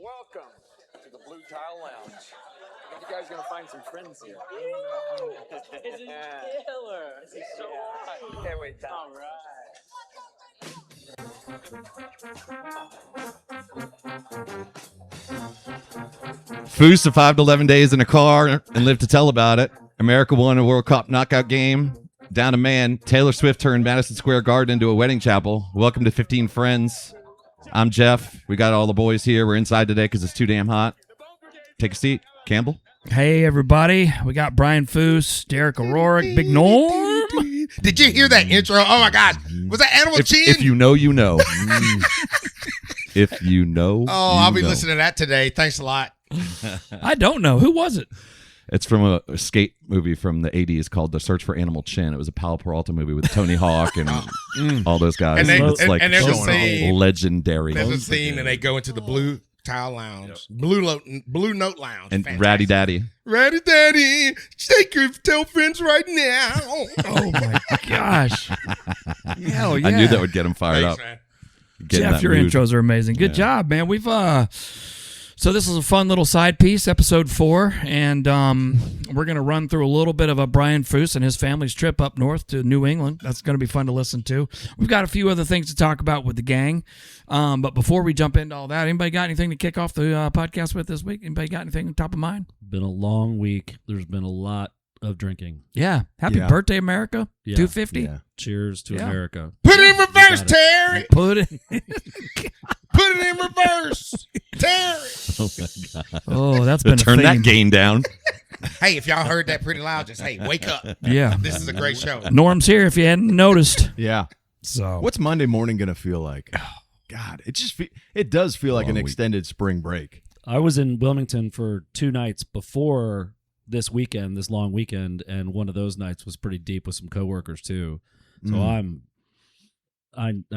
Welcome to the Blue Tile Lounge. I think you guys are going to find some friends here. This is killer. This is so hot. Can't wait. All right. Fuhs survived 11 days in a car and lived to tell about it. America won a World Cup knockout game. Down a man. Taylor Swift turned Madison Square Garden into a wedding chapel. Welcome to 15 Friends. I'm Jeff. We got all the boys here. We're inside today because it's too damn hot. Take a seat. Campbell. Hey, everybody. We got Brian Fuhs, Derek O'Rourke, Big Norm. Did you hear that intro? Oh, my gosh. Was that Animal Chin? If you know, you know. If you know, Oh, I'll be listening to that today. Thanks a lot. I don't know. Who was it? It's from a skate movie from the 80s called The Search for Animal Chin. It was a Palo Peralta movie with Tony Hawk and all those guys. And It's there's a scene. legendary. There's a scene, and they go into the Blue Tile Lounge, Blue Note Lounge. And Fantastic. Ratty Daddy. Ratty Daddy, tell friends right now. Oh, my gosh. Hell yeah. I knew that would get him fired Thanks, up. man. Get in Jeff, that your mood. intros are amazing. Good job, man. We've so this is a fun little side piece, episode 4, and we're going to run through a little bit of a Brian Fuhs and his family's trip up north to New England. That's going to be fun to listen to. We've got a few other things to talk about with the gang, but before we jump into all that, anybody got anything to kick off the podcast with this week? Anybody got anything on top of mind? Been a long week. There's been a lot of drinking. Yeah. Happy birthday, America. Yeah. 250. Yeah. Cheers to Yeah. America. Put it in reverse, got it. Terry. Put it. Put it in reverse, Terry. Oh my God. Oh, that's been Turn a that theme. gain down. Hey, if y'all heard that pretty loud, just, hey, wake up. Yeah. This is a great show. Norm's here if you hadn't noticed. Yeah. So What's Monday morning going to feel like? God, it does feel like Long an week. extended spring break. I was in Wilmington for 2 nights before this weekend, this long weekend, and one of those nights was pretty deep with some coworkers too. So I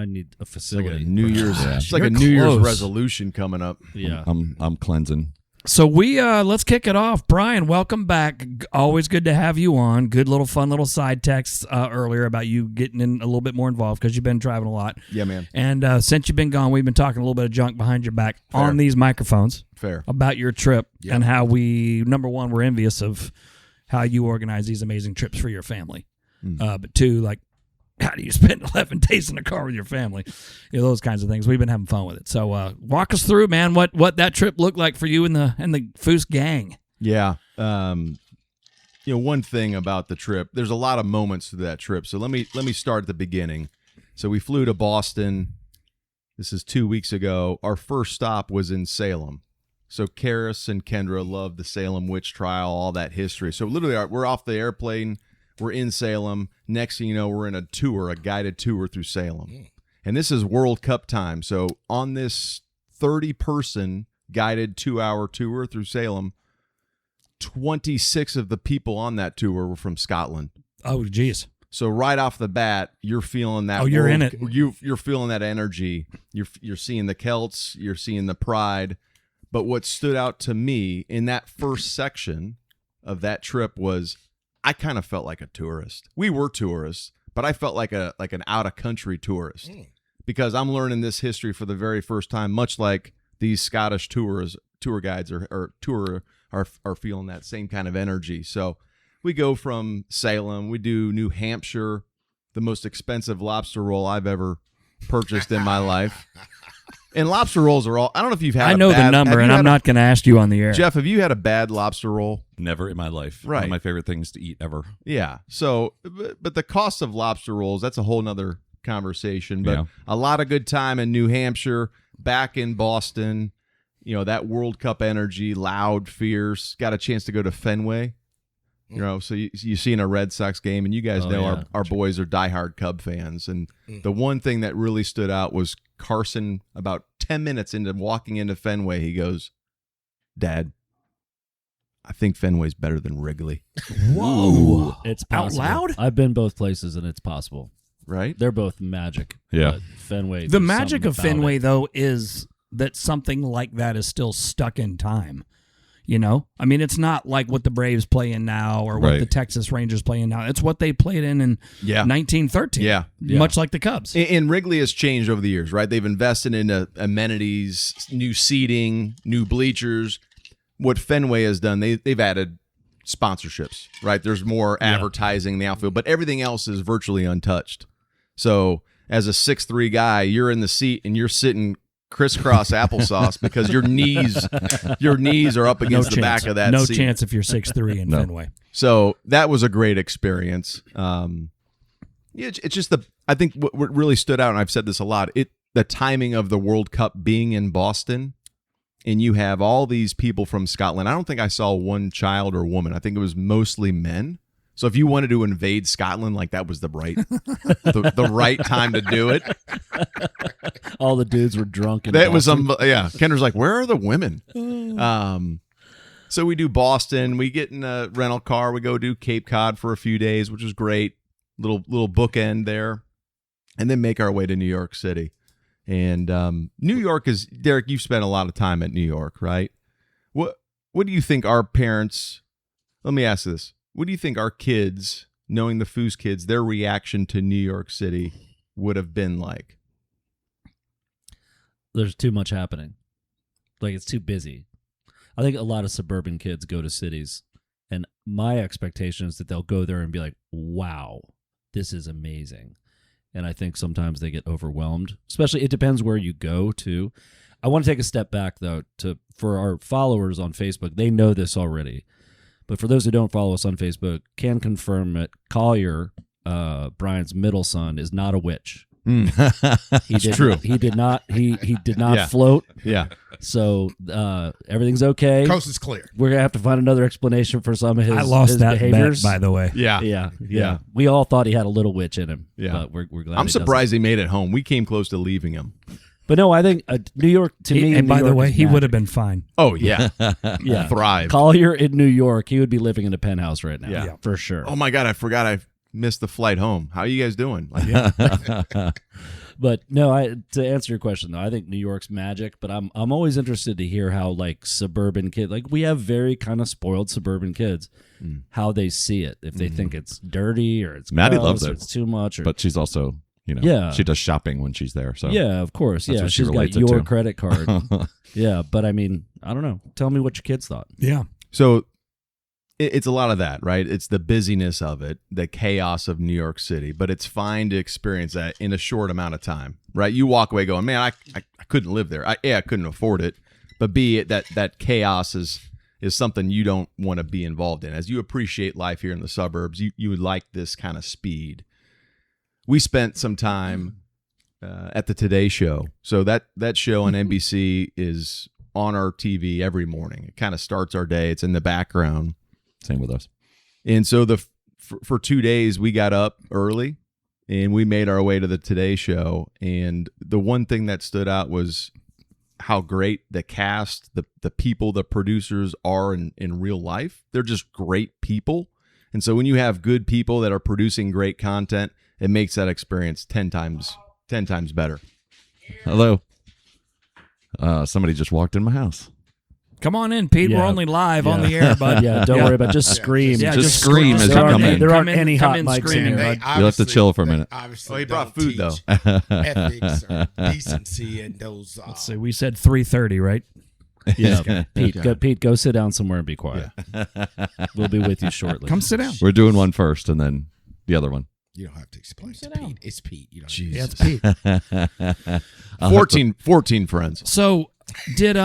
need a It's like facility. a New Year's. Yeah. It's like a You're New Year's close. resolution coming up. Yeah. I'm cleansing. So we let's kick it off. Brian, welcome back. Always good to have you on. Good little fun little side text earlier about you getting in a little bit more involved because you've been driving a lot. Yeah, man. And since you've been gone, we've been talking a little bit of junk behind your back Fair. on these microphones Fair. about your trip Yeah. and how we, number one, we're envious of how you organize these amazing trips for your family. But two, like, how do you spend 11 days in a car with your family? You know, those kinds of things. We've been having fun with it. So walk us through, man, what that trip looked like for you and the Fuhs gang. Yeah. One thing about the trip, there's a lot of moments to that trip. So let me start at the beginning. So we flew to Boston. This is 2 weeks ago. Our first stop was in Salem. So Karis and Kendra loved the Salem witch trial, all that history. So literally, we're off the airplane. We're in Salem. Next thing you know, we're in a guided tour through Salem. And this is World Cup time. So on this 30-person guided 2-hour tour through Salem, 26 of the people on that tour were from Scotland. Oh, geez. So right off the bat, you're feeling that. Oh, you're in it. You're feeling that energy. You're seeing the Celts. You're seeing the pride. But what stood out to me in that first section of that trip was I kind of felt like a tourist. We were tourists, but I felt like an out of country tourist because I'm learning this history for the very first time. Much like these Scottish tour guides are feeling that same kind of energy. So we go from Salem, we do New Hampshire, the most expensive lobster roll I've ever purchased in my life. And lobster rolls are all, I don't know if you've had I a know the bad- number, have and you I'm had a- not going to ask you on the air. Jeff, have you had a bad lobster roll? Never in my life. One Right. of my favorite things to eat ever. Yeah. So, but the cost of lobster rolls, that's a whole nother conversation. But Yeah. a lot of good time in New Hampshire, back in Boston, that World Cup energy, loud, fierce. Got a chance to go to Fenway. So you seen a Red Sox game, and you guys Oh, know yeah. our boys are diehard Cub fans. And the one thing that really stood out was Carson, about 10 minutes into walking into Fenway, he goes, "Dad, I think Fenway's better than Wrigley." Whoa. It's Out possible. loud? I've been both places, and it's possible. Right? They're both magic. Yeah. But Fenway. The there's magic something of about Fenway, it. though, is that something like that is still stuck in time. I mean, it's not like what the Braves play in now or what Right. the Texas Rangers play in now. It's what they played in 1913. Yeah. Much like the Cubs. And Wrigley has changed over the years, right? They've invested in amenities, new seating, new bleachers. What Fenway has done, they've added sponsorships, right? There's more advertising in the outfield, but everything else is virtually untouched. So as a 6'3" guy, you're in the seat and you're sitting crisscross applesauce because your knees are up against the back of that No seat. chance if you're 6'3" in Fenway. So that was a great experience. It's just I think what really stood out, and I've said this a lot, the timing of the World Cup being in Boston, and you have all these people from Scotland. I don't think I saw one child or woman. I think it was mostly men. So if you wanted to invade Scotland, like that was the right time to do it. All the dudes were drunk. That was Kendra's like, where are the women? So we do Boston. We get in a rental car. We go do Cape Cod for a few days, which was great. Little bookend there, and then make our way to New York City. And New York is, Derek, you've spent a lot of time at New York, right? What do you think our parents? Let me ask this: what do you think our kids, knowing the Fuhs kids, their reaction to New York City would have been like? There's too much happening. Like, it's too busy. I think a lot of suburban kids go to cities, and my expectation is that they'll go there and be like, wow, this is amazing. And I think sometimes they get overwhelmed, especially it depends where you go to. I want to take a step back, though, for our followers on Facebook. They know this already. But for those who don't follow us on Facebook, can confirm that Collier, Brian's middle son, is not a witch. It's true. He did not. He did not Yeah. float. Yeah. So everything's okay. Coast is clear. We're gonna have to find another explanation for some of his. I lost his that behaviors. bet, by the way. Yeah. We all thought he had a little witch in him. Yeah. But we're glad. I'm he surprised he made it home. We came close to leaving him. doesn't. But no, I think New York to me. And New by the York way, is he magic. would have been fine. Oh yeah, Yeah. Thrive. Collier in New York, he would be living in a penthouse right now. Yeah. For sure. Oh my God, I forgot I missed the flight home. How are you guys doing? Like, But no, to answer your question though, I think New York's magic. But I'm always interested to hear how like suburban kids, like we have very kind of spoiled suburban kids, how they see it. If they think it's dirty or it's Maddie gross loves or it. it's too much, or But she's also, Yeah. she does shopping when she's there. So yeah, of course, That's yeah, what she she's got relates it your to. credit card. Yeah, but I mean, I don't know. Tell me what your kids thought. Yeah. so it's a lot of that, right? It's the busyness of it, the chaos of New York City, but it's fine to experience that in a short amount of time, right? You walk away going, man, I couldn't live there. I couldn't afford it, but that chaos is something you don't want to be involved in. As you appreciate life here in the suburbs, you would like this kind of speed. We spent some time at the Today Show. So that show on NBC is on our TV every morning. It kind of starts our day. It's in the background. same with us. And so for 2 days, we got up early and we made our way to the Today Show. And the one thing that stood out was how great the cast, the people, the producers are in real life. They're just great people. And so when you have good people that are producing great content, it makes that experience 10 times better. Hello. Somebody just walked in my house. Come on in, Pete. Yeah. We're only live on Yeah. the air, bud. Yeah, don't worry about it. Just scream. Yeah, Just scream as you there come aren't, in. There aren't Come in- any come hot in mics screaming. in They here. You'll have to obviously- chill for a minute. they obviously Oh, he brought don't food, though. teach ethics or decency and those. Let's see. We said 3:30, right? Yeah, Pete, go sit down somewhere and be quiet. We'll be with you shortly. Come sit down. We're doing one first and then the other one. You don't have to explain Sit to down. Pete. It's Pete. You don't. Yeah, it's Pete. 14 friends. So, did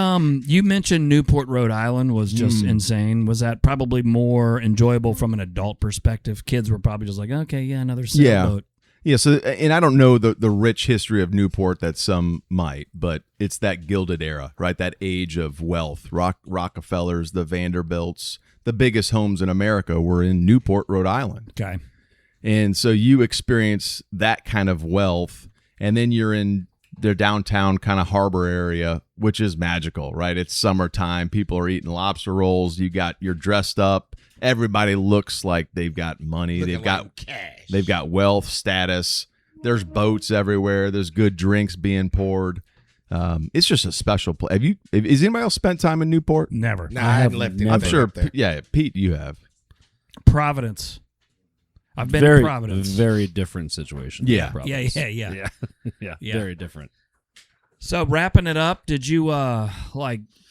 you mentioned Newport, Rhode Island was just insane? Was that probably more enjoyable from an adult perspective? Kids were probably just like, okay, yeah, another sailboat. Yeah, so and I don't know the rich history of Newport that some might, but it's that gilded era, right? That age of wealth. Rockefellers, the Vanderbilts, the biggest homes in America were in Newport, Rhode Island. Okay. And so you experience that kind of wealth, and then you're in their downtown kind of harbor area, which is magical, right? It's summertime. People are eating lobster rolls. You're dressed up. Everybody looks like they've got money. Looking They've got like cash. They've got wealth, status. There's boats everywhere. There's good drinks being poured. It's just a special place. Has anybody else spent time in Newport? Never. No, I haven't left it. I'm I've sure. been up there. Yeah, Pete, you have. Providence. I've been very, to Providence. Very different situation. Yeah. Providence. Yeah. Yeah. Yeah. Very different. So wrapping it up, did you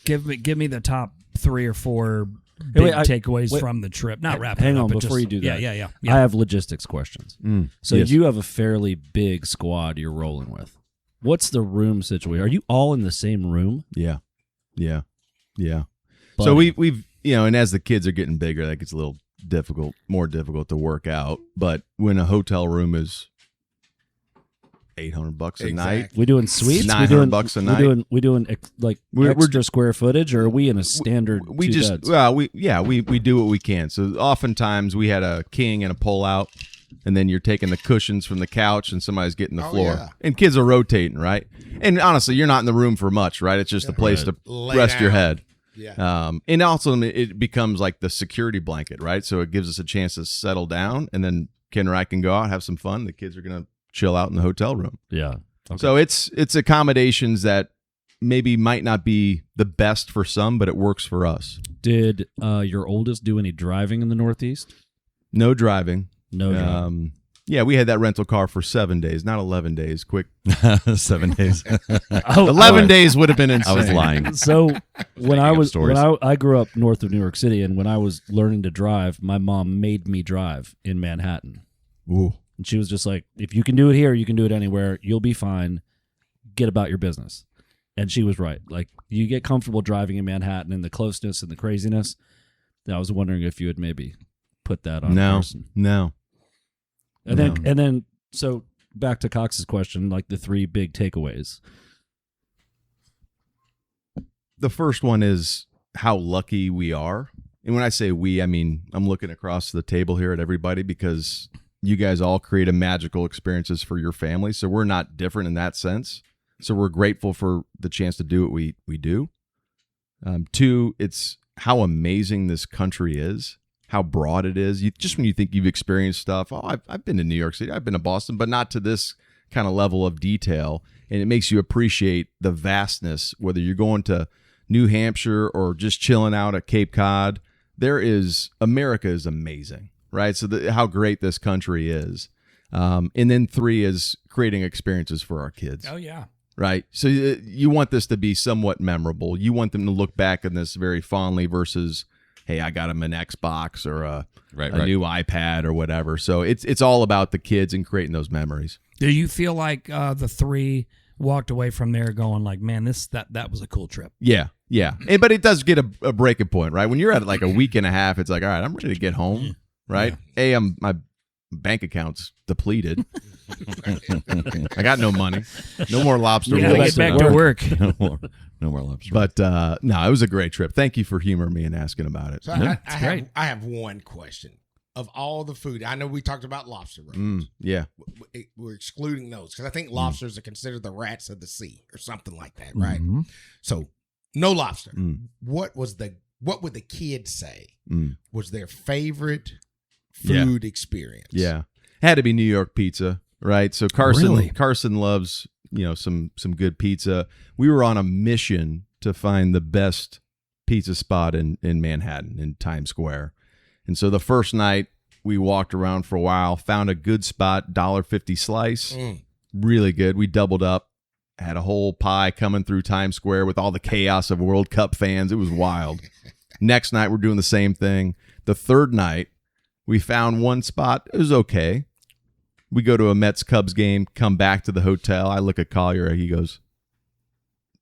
give me the top 3 or 4 big takeaways from the trip? Not wrapping Hang it up, on but before just, you do that. Yeah. I have logistics questions. So Yes. you have a fairly big squad you're rolling with. What's the room situation? Are you all in the same room? Yeah. Buddy. So we've and as the kids are getting bigger, that gets a little more difficult to work out. But when a hotel room is $800 a night, We doing suites? $900 a night. We doing We're extra square footage, or are we in a standard? we two just beds? we do what we can. So oftentimes we had a king and a pull out, and then you're taking the cushions from the couch and somebody's getting the floor. yeah. And kids are rotating, right? And honestly, you're not in the room for much, right? It's just a place to Lay rest your down. head. Yeah. And also it becomes like the security blanket, right? So it gives us a chance to settle down, and then Ken or I can go out, have some fun. The kids are going to chill out in the hotel room. Yeah. Okay. So it's accommodations that maybe might not be the best for some, but it works for us. Did your oldest do any driving in the Northeast? No driving. No. driving. Yeah, we had that rental car for 7 days, not 11 days. Quick. 7 days. 11 days would have been insane. I was lying. So when stories. I grew up north of New York City, and when I was learning to drive, my mom made me drive in Manhattan. Ooh. And she was just like, if you can do it here, you can do it anywhere. You'll be fine. Get about your business. And she was right. Like, you get comfortable driving in Manhattan and the closeness and the craziness. I was wondering if you had maybe put that on a person. No. And then so back to Cox's question, like the 3 big takeaways. The first one is how lucky we are. And when I say we, I mean, I'm looking across the table here at everybody, because you guys all create magical experiences for your family. So we're not different in that sense. So we're grateful for the chance to do what we do. 2, it's how amazing this country is, how broad it is. Just when you think you've experienced stuff, I've been to New York City, I've been to Boston, but not to this kind of level of detail. And it makes you appreciate the vastness, whether you're going to New Hampshire or just chilling out at Cape Cod. America is amazing, right? So how great this country is. And then 3 is creating experiences for our kids. Oh, yeah. Right. So you want this to be somewhat memorable. You want them to look back on this very fondly versus, hey, I got them an Xbox or a new iPad or whatever. So it's all about the kids and creating those memories. Do you feel like the 3 walked away from there going like, man, that was a cool trip? Yeah. But it does get a breaking point, right? When you're at like a week and a half, it's like, all right, I'm ready to get home, right? Yeah. My bank account's depleted. I got no money. No more lobster You gotta rolls. get back to work. No more lobster. But no, it was a great trip. Thank you for humoring me and asking about it. So I have one question. Of all the food, I know we talked about lobster rolls. Yeah. We're excluding those because I think lobsters are considered the rats of the sea or something like that, right? Mm-hmm. So no lobster. What would the kids say was their favorite food experience? Yeah. Had to be New York pizza, right? So Carson loves, some good pizza. We were on a mission to find the best pizza spot in Manhattan, in Times Square. And so the first night we walked around for a while, found a good spot, $1.50 slice, really good. We doubled up, had a whole pie coming through Times Square with all the chaos of World Cup fans. It was wild. Next night we're doing the same thing. The third night we found one spot. It was okay. We go to a Mets-Cubs game, come back to the hotel. I look at Collier. He goes,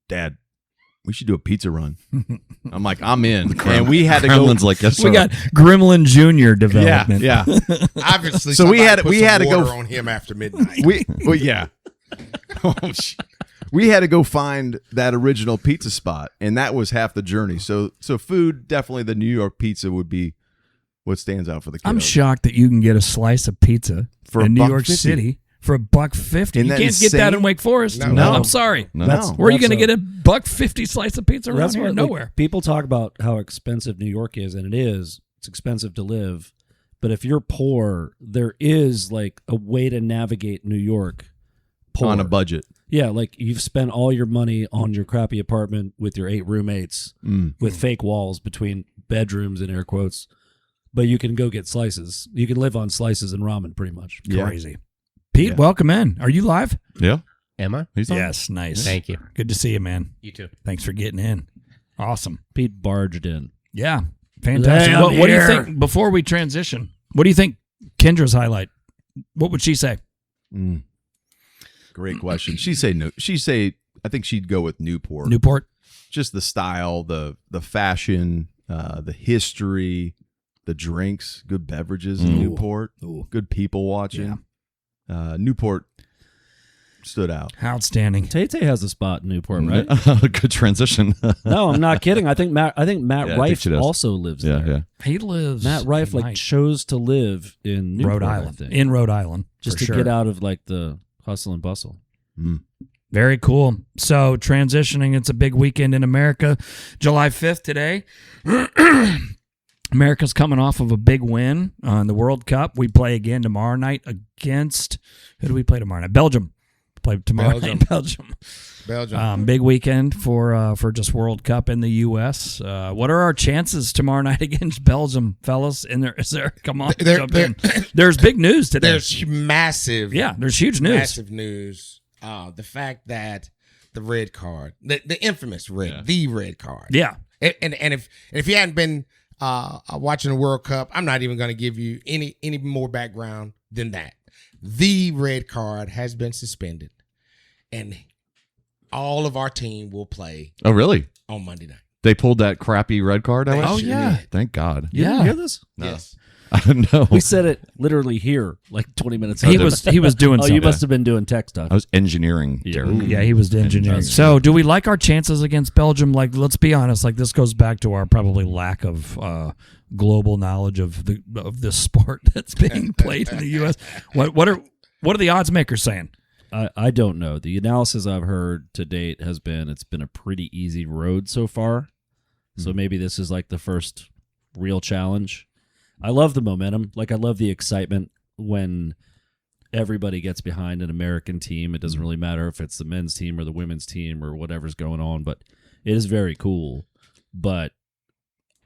Dad, we should do a pizza run. I'm like, I'm in. And we had to go. Gremlin's like, yes, sir. We got Gremlin Jr. development. Yeah. Obviously, So we had to go on him after midnight. We had to go find that original pizza spot, and that was half the journey. So food, definitely the New York pizza would be what stands out for the kids. I'm shocked that you can get a slice of pizza For in New $1.50. York City for $1.50. You Isn't that can't get that insane? in Wake Forest. No. I'm sorry. No. Where are you That's going to a- get a $1.50 slice of pizza around here? what, Nowhere. like, people talk about how expensive New York is, and it is. It's expensive to live. But if you're poor, there is like a way to navigate New York poor. on a budget. Yeah, like you've spent all your money on your crappy apartment with your 8 roommates with fake walls between bedrooms in air quotes, but you can go get slices. You can live on slices and ramen pretty much. Yeah. Crazy. Pete, welcome in. Are you live? Yeah. Am I? He's on. Yes, nice. Thank you. Good to see you, man. You too. Thanks for getting in. Awesome. Pete barged in. Yeah, fantastic. Hey, I'm What do you here. think, before we transition, what do you think Kendra's highlight? What would she say? Great question. She say no. She say I think she'd go with Newport. Newport? Just the style, the fashion, the history, the drinks, good beverages in Newport, good people watching. Newport stood out. Outstanding. Tay has a spot in Newport, right? Good transition. No, I'm not kidding. I think Matt Yeah, I think Rife she does. also lives Yeah, there. yeah. He lives Matt Rife tonight. chose to live in Newport, Rhode I Island. think. In Rhode Island. just for to sure. get out of like the hustle and bustle. Very cool. So transitioning, it's a big weekend in America. July 5th today. America's coming off of a big win on the World Cup. We play again tomorrow night against, who do we play tomorrow night? Belgium. Play tomorrow night, Belgium. Big weekend for just World Cup in the U.S. What are our chances tomorrow night against Belgium, fellas? Come on, jump in. There's big news today. There's massive. Yeah, there's huge news. Massive news. The fact that the red card, the infamous the red card. Yeah. And if you hadn't been watching the World Cup, I'm not even going to give you any more background than that. The red card has been suspended, and all of our team will play Oh, really? on Monday night. They pulled that crappy red card out? Oh, yeah. Thank God. You didn't hear this? Yes. No. We said it literally here like 20 minutes He ago. was doing Oh, something. you must have been doing tech stuff. I was engineering, Derek. Yeah, he was the engineering. So, do we like our chances against Belgium? Like, let's be honest. Like, this goes back to our probably lack of global knowledge of this sport that's being played in the U.S. What are the odds makers saying? I don't know. The analysis I've heard to date has been it's been a pretty easy road so far. So maybe this is like the first real challenge. I love the momentum. Like, I love the excitement when everybody gets behind an American team. It doesn't really matter if it's the men's team or the women's team or whatever's going on, but it is very cool. But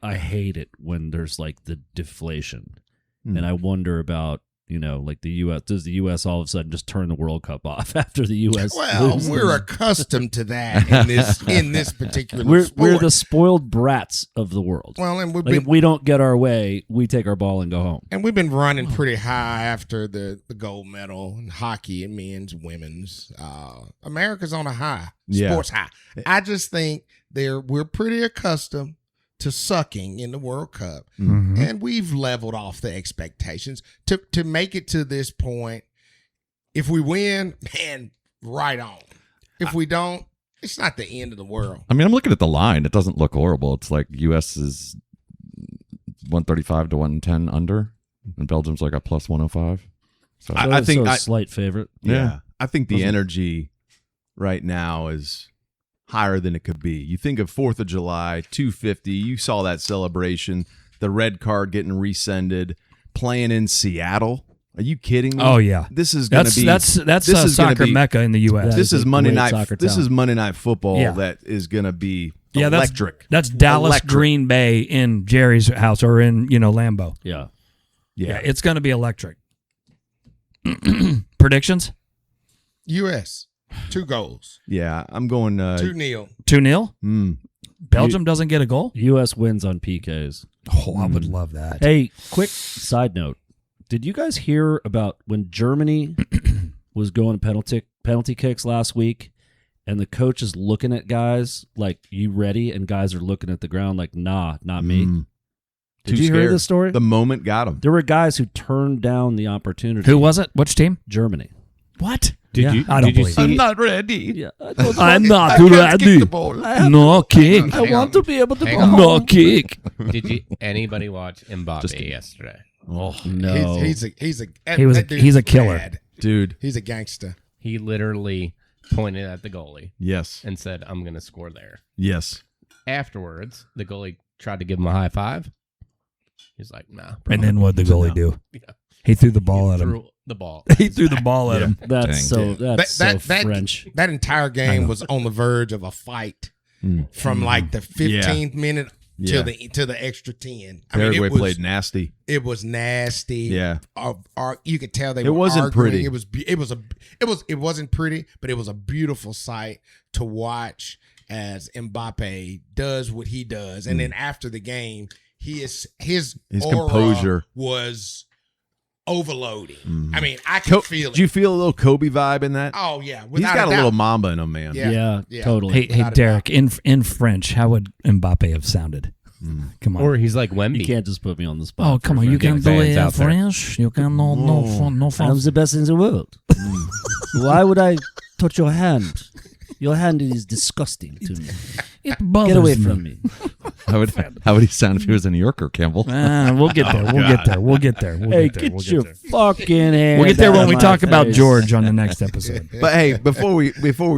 I hate it when there's like the deflation. And I wonder about, like the U.S. Does the U.S. all of a sudden just turn the World Cup off after the U.S. Well, loses? we're accustomed to that in this particular We're sport. the spoiled brats of the world. Well, and Like, if we don't get our way, we take our ball and go home. we've been running pretty high after the gold medal in hockey and men's, women's. America's on a high, sports high. I just think we're pretty accustomed to sucking in the World Cup, and we've leveled off the expectations to make it to this point. If we win, man, right on. If we don't, it's not the end of the world. I mean, I'm looking at the line. It doesn't look horrible. It's like U.S. is 135 to 110 under, and Belgium's like a plus 105. So I think a slight favorite. Yeah. I think the energy right now is higher than it could be. You think of 4th of July, 250, you saw that celebration, the red card getting rescinded, playing in Seattle. Are you kidding me? Oh yeah, This is going to be that's this is gonna soccer be- mecca in the U.S. Yeah. This It's is a Monday great night. soccer This town. is Monday Night Football Yeah. that is going to be Yeah, electric. That's Dallas Electric. Green Bay in Jerry's house or in Lambeau. Yeah. Yeah, it's going to be electric. Predictions? U.S. 2 goals, Yeah, I'm going 2-0. 2-0. Belgium doesn't get a goal. U.S. wins on PKs. Oh, I would love that. Hey, quick side note. Did you guys hear about when Germany was going penalty kicks last week and the coach is looking at guys like, you ready? And guys are looking at the ground like, nah, not me. Did Too you hear scared. this story? The moment got him. There were guys who turned down the opportunity. Who was it? Which team? Germany. What? Did I don't believe I'm it. not ready. Yeah. I'm not Kick ready. the ball. No kick. I want to be able to Hang go on. home. No kick. Did anybody watch Mbappe yesterday? Oh, No. He's a He's a killer. bad. Dude. He's a gangster. He literally pointed at the goalie Yes. and said, "I'm going to score there." Yes. Afterwards, the goalie tried to give him a high five. He's like, nah. And then what'd the goalie do? Yeah. He threw the ball at him. Threw the ball. He threw the ball at him. That's Dang. so French. That entire game was on the verge of a fight from like the 15th minute till the extra 10. Paraguay played nasty. It was nasty. Yeah. You could tell they It were wasn't arguing. pretty. It wasn't pretty, but it was a beautiful sight to watch as Mbappe does what he does. And then after the game, his aura composure was overloading. I mean, I can feel it. Did you feel a little Kobe vibe in that? Oh yeah, He's without got a doubt. little Mamba in him, man. Yeah. Totally. Hey, Without a Derek, in French, how would Mbappe have sounded? Come on. Or he's like Wemby. You can't just put me on the spot. Oh, come on. You can do fans it in out there. French. You can no I'm French. the best in the world. Why would I touch your hand? Your hand is disgusting to me. It bothers Get away me. from me. How would he sound if he was a New Yorker, Campbell? We'll get there. We'll get there. We'll get there. We'll Hey, get there. We'll get get your there. fucking hand. We'll get there out when of we my talk about face. George on the next episode. But hey, before we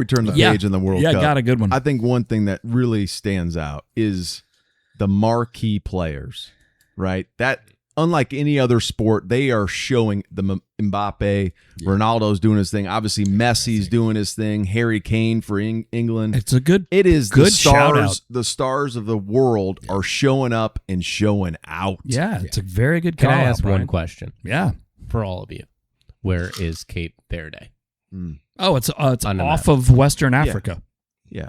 turn the Yeah. page in the World Yeah, Cup, got a good one. I think one thing that really stands out is the marquee players, right? That unlike any other sport, they are showing the Mbappe, Ronaldo's doing his thing. Obviously, Messi's doing his thing. Harry Kane for England. It's a good. It is good the shout out. stars. The stars of the world are showing up and showing out. Yeah, it's a very good Can call I out, ask Brian. one question Yeah. for all of you? Where is Cape Verde? Oh, it's On the off map. of Western Africa. Yeah.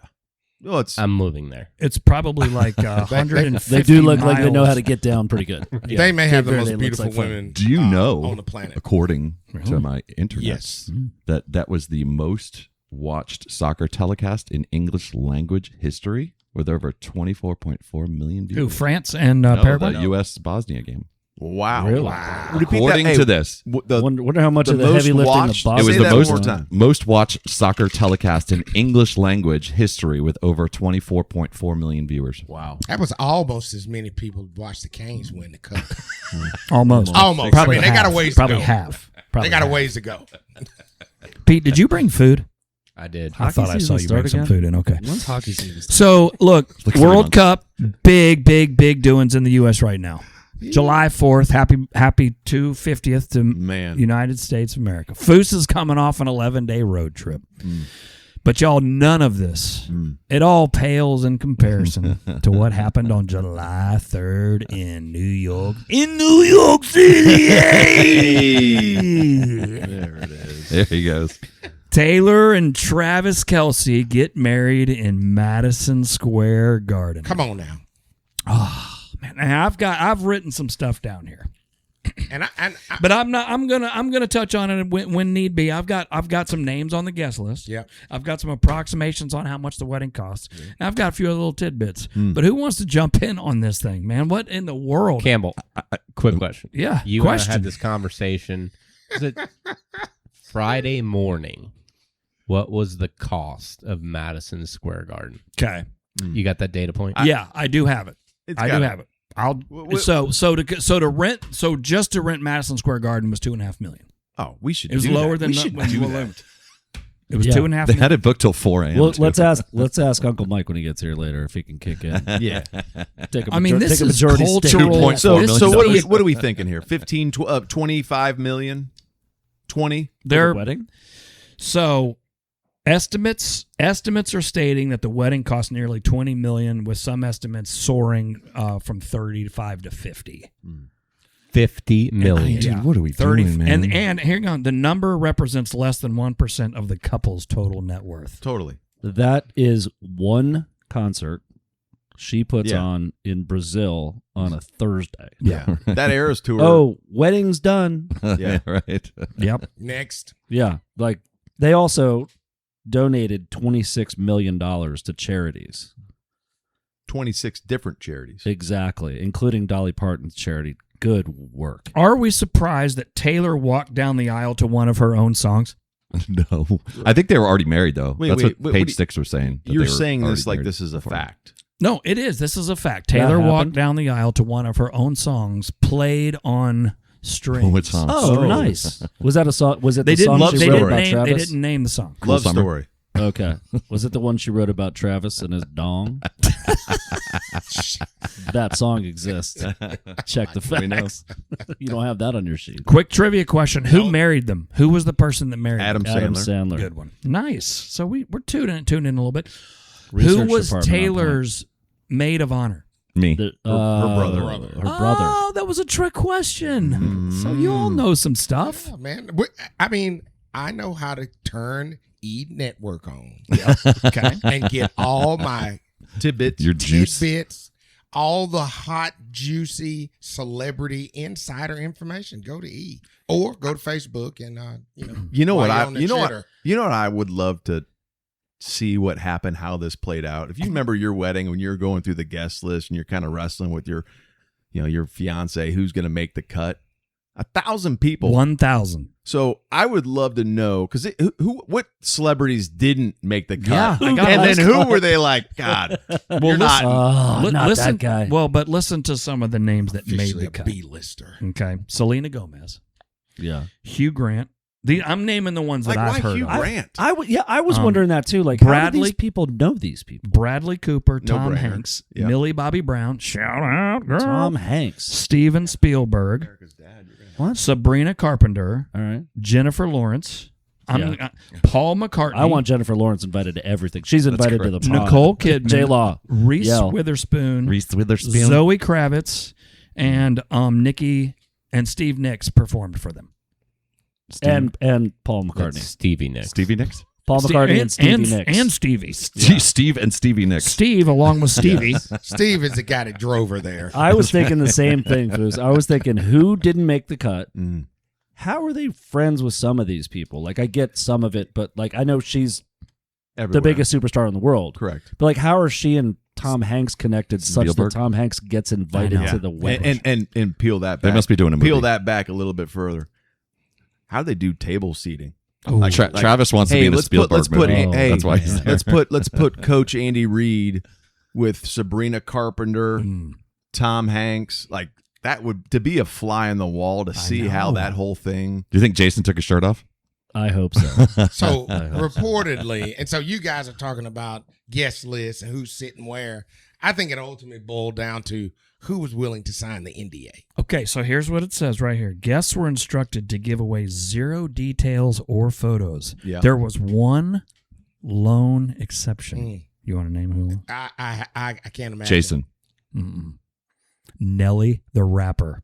Well, it's I'm moving there. It's probably like 150 They do look like they know miles. how to get down pretty good. They may have the Cape most Verde looks beautiful like fun. women. Do you know, on the planet? according to my internet, Yes. that was the most watched soccer telecast in English language history with over 24.4 million viewers. Who, France and No, Paraguay? the U.S. Bosnia game. wow. Really? Repeat According that. to Hey, this, Wonder how much the of the most heavy lifting watched- the it box was Say the that one most more time. most watched soccer telecast in English language history with over 24.4 million viewers. Wow. That was almost as many people watched the Canes win the cup. Almost. Almost. Probably I mean, they got a half. ways to Probably go. half. Probably They got a half. ways to go. Pete, did you bring food? I did. I thought I saw you bring some food in. Okay. When's hockey season? So, look, Like 3 World months. Cup, big doings in the U.S. right now. July 4th, happy 250th to Man. United States of America. Fuhs is coming off an 11-day road trip. But y'all, none of this, it all pales in comparison to what happened on July 3rd in New York. In New York City! There it is. There he goes. Taylor and Travis Kelce get married in Madison Square Garden. Come on now. Man, I've written some stuff down here. And I But I'm gonna touch on it when need be. I've got some names on the guest list. Yeah. I've got some approximations on how much the wedding costs. And I've got a few other little tidbits. But who wants to jump in on this thing, man? What in the world? Campbell, quick question. Yeah, You question. and I had this conversation. Was it Friday morning? What was the cost of Madison Square Garden? Okay. You got that data point? Yeah, I do have it. It's I do gotta- have it. I'll What- just to rent Madison Square Garden was $2.5 million. Oh, we should. It was do lower that. than we should when do you that. lived. It was Yeah. 2.5 They million. had it booked till 4 a.m. Well, too. let's ask Uncle Mike when he gets here later if he can kick in. Yeah. Take a I mean, this take a is majority stake. cultural. So, This so is- what are we thinking here? 25 million? 20? They're wedding. So estimates are stating that the wedding cost nearly $20 million, with some estimates soaring from 35 to 50. 50 million. Dude, what are we 30 doing, man? And here you go. The number represents less than 1% of the couple's total net worth. Totally. That is one concert she puts Yeah. on in Brazil on a Thursday. Yeah. That Eras tour. Oh, wedding's done. Yeah. right. Yep. next. Yeah, like they also donated $26 million to charities. 26 different charities. Exactly, including Dolly Parton's charity. Good work. Are we surprised that Taylor walked down the aisle to one of her own songs? No. I think they were already married, though. That's wait, what what Page do you- Six were saying. that You're they were saying this already like married this is a before. fact. No, it is. This is a fact. Taylor walked happened? down the aisle to one of her own songs played on strings. Which song? Oh, nice. Was that a song? Was it They the didn't. song she They wrote didn't, about name, they Travis? didn't name the song. Love Summer. story. Okay. Was it the one she wrote about Travis and his dong? That song exists. Check the We know. facts. You don't have that on your sheet. Quick trivia question: who married them? Who was the person that married Adam them? Adam Sandler. Sandler. Good one. Nice. So we're tuned in a little bit. Research Who was department on Taylor's maid of honor? Me. The- her brother. Her brother. Oh, that was a trick question. So you all know some stuff. Yeah, man. I mean, I know how to turn E Network on. Okay. And get all my Tidbits. Your juice. tidbits, all the hot, juicy celebrity insider information. Go to E or go to Facebook and You know what while I you're on the you know what Twitter. you know what I would love to see what happened, how this played out. If you remember your wedding when you're going through the guest list and you're kind of wrestling with your your fiance, who's going to make the cut? 1,000 people. 1,000. So I would love to know because what celebrities didn't make the cut, Yeah, I got and it. then who were they like? God, you're not. Not listen, that guy. Well, but listen to some of the names that made Officially the a cut. B-lister. Okay. Selena Gomez, Yeah. Hugh Grant. I'm naming the ones that Like, I've why heard Hugh of. Grant? I was Um, wondering that too. Like, how do Bradley- these people know these people? Bradley Cooper, No Tom brainer. Hanks, Yep. Millie Bobby Brown, shout out, girl. Tom Hanks. Steven Spielberg, America's dad. You're gonna- What? Sabrina Carpenter, All right. Jennifer Lawrence, Paul McCartney, I want Jennifer Lawrence invited to everything. She's invited to the pod. Nicole Kidman, J Law. Reese Yell. Witherspoon, Reese Witherspoon. Zoe Kravitz, and Nikki and Steve Nicks performed for them. and Paul That's McCartney. Stevie Nicks. Stevie Nicks. Paul McCartney and Stevie Nicks. And Stevie. Steve and Stevie Nicks. Steve along with Stevie. Steve is the guy that drove her there. I was thinking the same thing, Fuhs. I was thinking, who didn't make the cut? Mm. How are they friends with some of these people? Like, I get some of it, but like, I know she's the Everywhere. biggest superstar in the world. Correct. But like, how are she and Tom Hanks connected such Spielberg? that Tom Hanks gets invited know. to the wedding? And peel that back. They must be doing a movie. Peel that back a little bit further. How do they do table seating? Ooh. Travis wants to be in a let's Spielberg put, movie. Oh, That's why he's man. there. let's put Coach Andy Reid with Sabrina Carpenter, Tom Hanks. Like that would to be a fly on the wall to see how know. that whole thing. Do you think Jason took his shirt off? I hope so. So reportedly, and so you guys are talking about guest lists and who's sitting where. I think it ultimately boiled down to who was willing to sign the NDA. Okay, so here's what it says right here. Guests were instructed to give away 0 details or photos. Yeah. There was one lone exception. You want to name who? I can't imagine. Jason. Mm-mm. Nelly the rapper.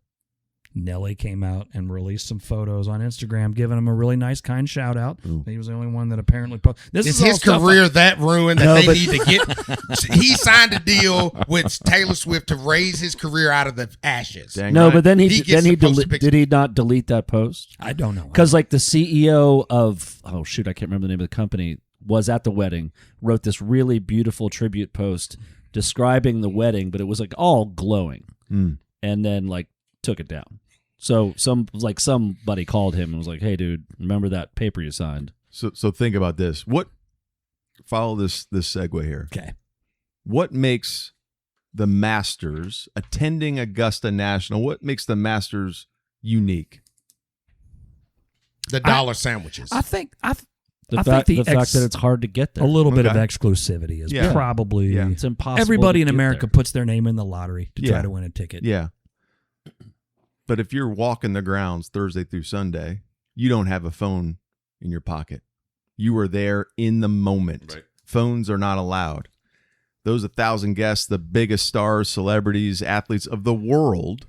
Nelly came out and released some photos on Instagram, giving him a really nice, kind shout out. He was the only one that apparently posted. This Is all his stuff career that ruined that No, they but- need to get? He signed a deal with Taylor Swift to raise his career out of the ashes. Dang No, right. but then He gets to post a picture. did he not delete that post? I don't know. Because like the CEO of I can't remember the name of the company, was at the wedding, wrote this really beautiful tribute post describing the wedding, but it was like all glowing, and then like took it down. So somebody called him and was like, "Hey, dude, remember that paper you signed?" So think about this. Follow this segue here. Okay. What makes the Masters attending Augusta National? What makes the Masters unique? The dollar sandwiches. I think The I fact think the fact that it's hard to get there. a little bit of Okay. exclusivity is Yeah. probably Yeah. It's impossible. everybody in to get America there. puts their name in the lottery to try Yeah. to win a ticket. Yeah. But if you're walking the grounds Thursday through Sunday, you don't have a phone in your pocket. You are there in the moment. Right. Phones are not allowed. Those 1,000 guests, the biggest stars, celebrities, athletes of the world,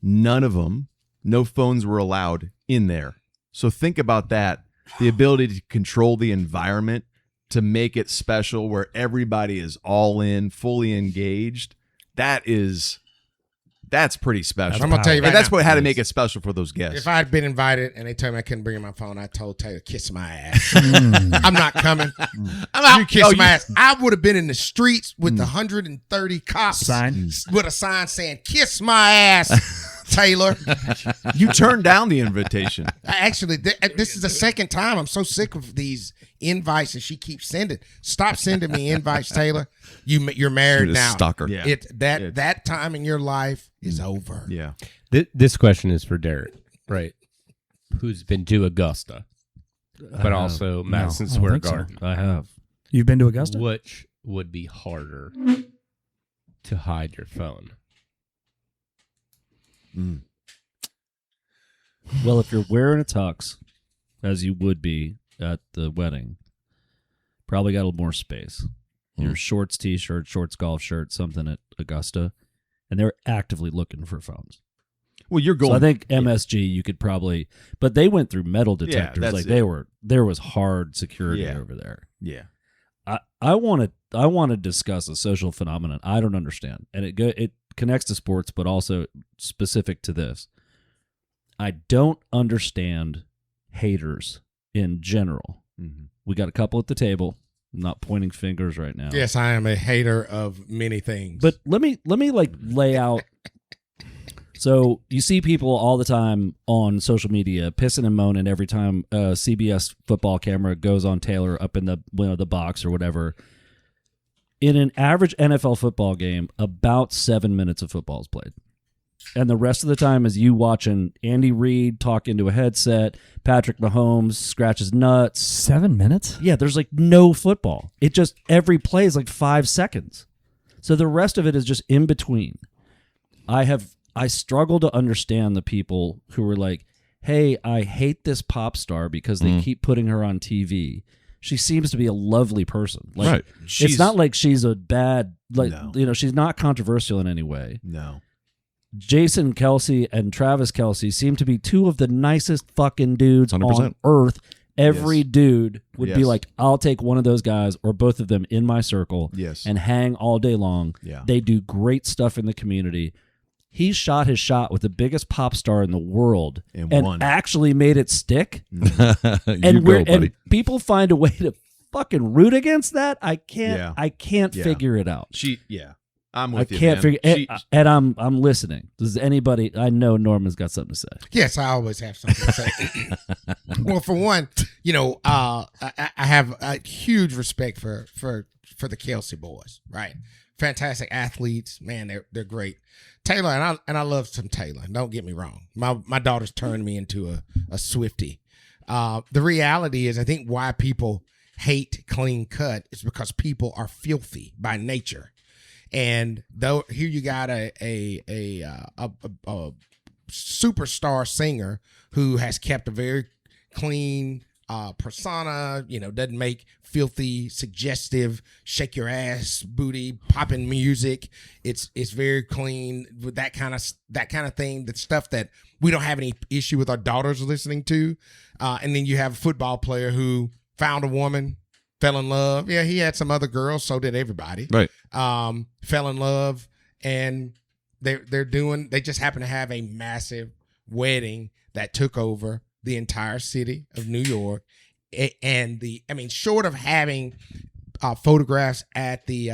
none of them, no phones were allowed in there. So think about that. The ability to control the environment, to make it special where everybody is all in, fully engaged. That's pretty special. I'm gonna tell you right And that's now, what had to make it special for those guests. if I had been invited and they told me I couldn't bring my phone, I told Taylor, kiss my ass. I'm not coming. I'm out. You kiss my ass. I would have been in the streets with the 130 cops Sign. with a sign saying, kiss my ass, Taylor. You turned down the invitation. Actually, this is the second time. I'm so sick of these invites that she keeps sending. Stop sending me invites, Taylor. You're married Shoot, a now. stalker. Yeah. That time in your life is over. Yeah. This question is for Derek, right? Who's been to Augusta, but also Madison I don't Square think so. Garden. I have. You've been to Augusta? Which would be harder to hide your phone? Well, if you're wearing a tux, as you would be at the wedding, probably got a little more space. Your shorts t-shirt, shorts golf shirt, something at Augusta, and they're actively looking for phones. Well, you're going. So I think MSG you could probably, but they went through metal detectors. that's Like it. there was hard security Yeah. over there. Yeah. I want to discuss a social phenomenon I don't understand, and it connects to sports, but also specific to this. I don't understand haters in general. Mm-hmm. We got a couple at the table. I'm not pointing fingers right now. Yes, I am a hater of many things. But let me like lay out. So you see people all the time on social media pissing and moaning every time a CBS football camera goes on Taylor up in the box or whatever. In an average NFL football game, about 7 minutes of football is played. And the rest of the time is you watching Andy Reid talk into a headset, Patrick Mahomes scratches nuts. 7 minutes? Yeah, there's like no football. It just, every play is like 5 seconds. So the rest of it is just in between. I struggle to understand the people who were like, hey, I hate this pop star because they keep putting her on TV. She seems to be a lovely person. Like, Right. It's not like she's a bad, like, No. She's not controversial in any way. No. Jason Kelsey and Travis Kelsey seem to be two of the nicest fucking dudes 100%. on earth. Every Yes. dude would be Yes. like, I'll take one of those guys or both of them in my circle Yes. and hang all day long. Yeah. They do great stuff in the community. He shot his shot with the biggest pop star in the world And and won. actually made it stick. you And go, buddy. and people find a way to fucking root against that. I can't. Yeah. I can't Yeah. figure it out. I'm I with you, can't man. figure. She- And I'm listening. Does anybody? I know Norman's got something to say. Yes, I always have something to say. Well, for one, I have a huge respect for the Kelsey boys. Right, fantastic athletes, man. They're great. Taylor and I love some Taylor. Don't get me wrong. My daughter's turned me into a Swiftie. The reality is, I think why people hate clean cut is because people are filthy by nature. And though here you got a superstar singer who has kept a very clean persona, doesn't make filthy, suggestive, shake your ass, booty, popping music. It's very clean with that kind of thing. The stuff that we don't have any issue with our daughters listening to. And then you have a football player who found a woman, fell in love. Yeah, he had some other girls, so did everybody. Right. Fell in love, and they just happen to have a massive wedding that took over the entire city of New York. And short of having photographs at the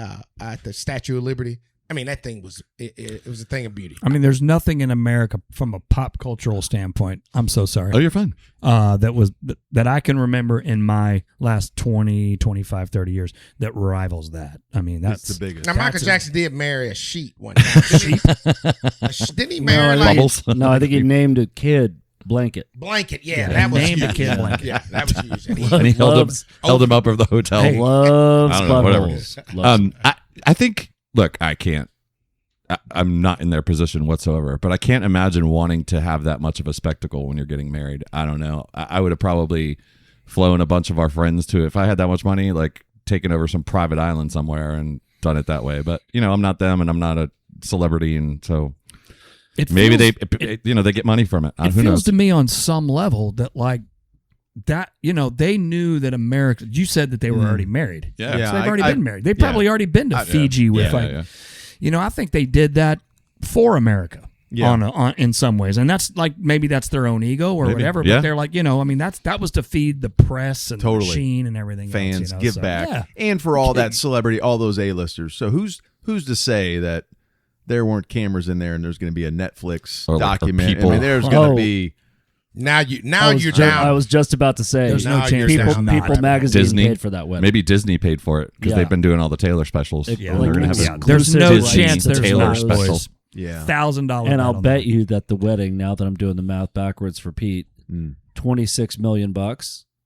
Statue of Liberty, that thing was it was a thing of beauty. There's nothing in America from a pop cultural standpoint. I'm so sorry. Oh, you're fine. That I can remember in my last 20, 25, 30 years that rivals that. That's It's the biggest. Now, Michael Jackson did marry a sheep one time. Didn't he marry like Bubbles. No, I think he named a kid Blanket. Blanket? Yeah, that was named a huge. kid Blanket. Yeah, that was huge. And And he held Loves- him up over the hotel. Loves I don't know, whatever. buttholes. Loves- I think. Look, I can't. I'm not in their position whatsoever, but I can't imagine wanting to have that much of a spectacle when you're getting married. I don't know. I would have probably flown a bunch of our friends to, if I had that much money, like taken over some private island somewhere and done it that way. But I'm not them, and I'm not a celebrity, and so maybe they get money from it. It Who feels knows? to me on some level that like that, they knew that America. You said that they were already married. Yeah. Yeah. So they've already I- been married. They've probably already been to Fiji with I think they did that for America. Yeah. On in some ways, and that's like maybe that's their own ego or Maybe. whatever. Yeah. But they're like, that was to feed the press and Totally. the machine and everything. Fans else, give so, back, Yeah. and for all that celebrity, all those A-listers. So who's to say that there weren't cameras in there and there's going to be a Netflix Or document? people. There's going to be. now I was you're ju- down. I was just about to say. There's no Now chance you're there's down. not. People magazine Disney paid for that wedding. Maybe Disney paid for it because Yeah. they've been doing all the Taylor specials. Yeah, And like, they're gonna have yeah, a There's no Disney chance there's Taylor not, special. boys. Yeah. $1,000. And I'll bet you that the wedding, now that I'm doing the math backwards for Pete, $26 million.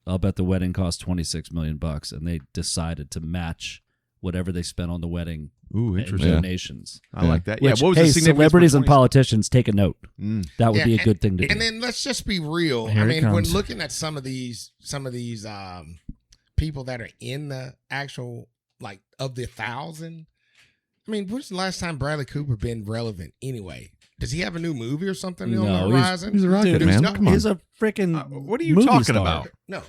I'll bet the wedding cost $26 million, and they decided to match whatever they spent on the wedding. Ooh, and interesting. donations. I like that. Which, yeah. What was hey, the significance celebrities for and 20 politicians, take a note. That would be a and- good thing to do. And then let's just be real. Here I it mean, when comes. looking at some of these people that are in the actual like of the 1,000, I mean, when's the last time Bradley Cooper been relevant anyway? Does he have a new movie or something on the No, horizon? He's a rocket, Dude, man. no- Come on. He's a freaking what are you movie talking star. about? No,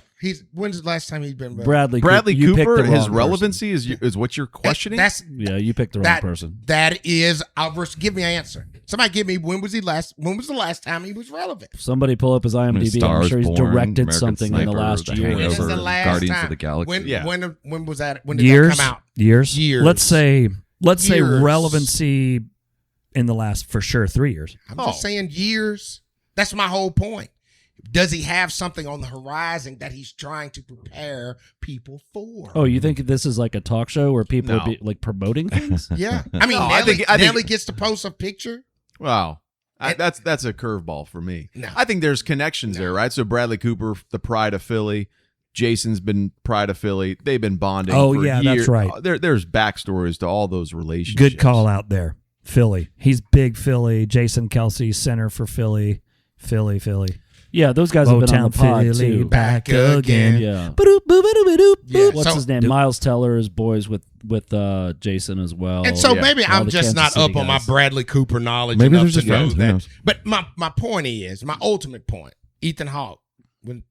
when's the last time he's been relevant? Bradley you picked Cooper, the his wrong relevancy is what you're questioning? That's Yeah, you picked the wrong person. That is, give me an answer. Somebody give me when was the last time he was relevant? Somebody pull up his IMDb. I'm Stars sure he's Born, directed American something in the Sniper, last The year. When is Hangover, the last Guardians time? of the Galaxy. When, Yeah. when was that? When did Years. that come out? Years. Years. Let's say Years. relevancy in the last, for sure, 3 years. I'm just saying years. That's my whole point. Does he have something on the horizon that he's trying to prepare people for? Oh, you think this is like a talk show where people No. are like promoting things? Yeah. I mean, No, Nelly, I think- Nelly gets to post a picture. Wow. That's a curveball for me. No. I think there's connections there, right? So Bradley Cooper, the pride of Philly. Jason's been pride of Philly. They've been bonding. Oh, for yeah, years. that's right. There's backstories to all those relationships. Good call out there. Philly. He's big Philly. Jason Kelsey, center for Philly. Philly. Yeah, those guys have been on the pod Philly, too. back again. Yeah. Yeah. What's So- his name? Miles Teller is boys with Jason as well. And so yeah. maybe All I'm the just Kansas not City up on my guys. Bradley Cooper knowledge Maybe enough they're to just know friends. Who that. knows? But my point is, my ultimate point, Ethan Hawke. When